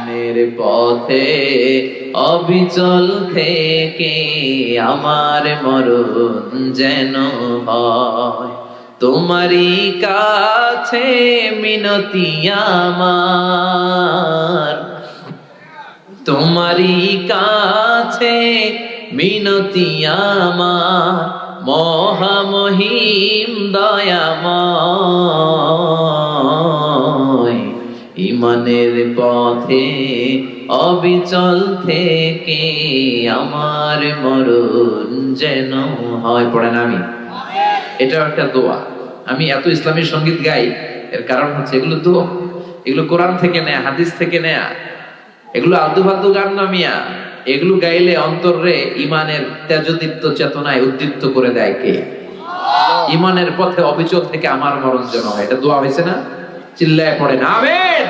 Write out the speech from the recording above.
ইমানের পথে অবিচল থেকে আমার মরণ যেন হয়। তোমারই কাছে মিনতি আমার, তোমারই কাছে মিনতি আমার, মহামহিম দয়াময়। ইমানের পথে অবিচল থেকে আমার মরণ যেন হয়। পড়েন আমি, এটাও একটা দোয়া। আমি এত ইসলামী সঙ্গীত গাই, এর কারণ হচ্ছে এগুলো দোয়া, এগুলো কোরআন থেকে নেয়া, হাদিস থেকে নেয়া, এগুলো আলতু ফালতু গান না মিয়া। এগুলো গাইলে অন্তরে ইমানের তেজদীপ্ত চেতনায় উদ্দীপ্ত করে দেয় কে? ইমানের পথে অবিচল থেকে আমার মরণ যেন হয়। এটা দোয়া হয়েছে না? চিল্লায় পড়েন আমিন।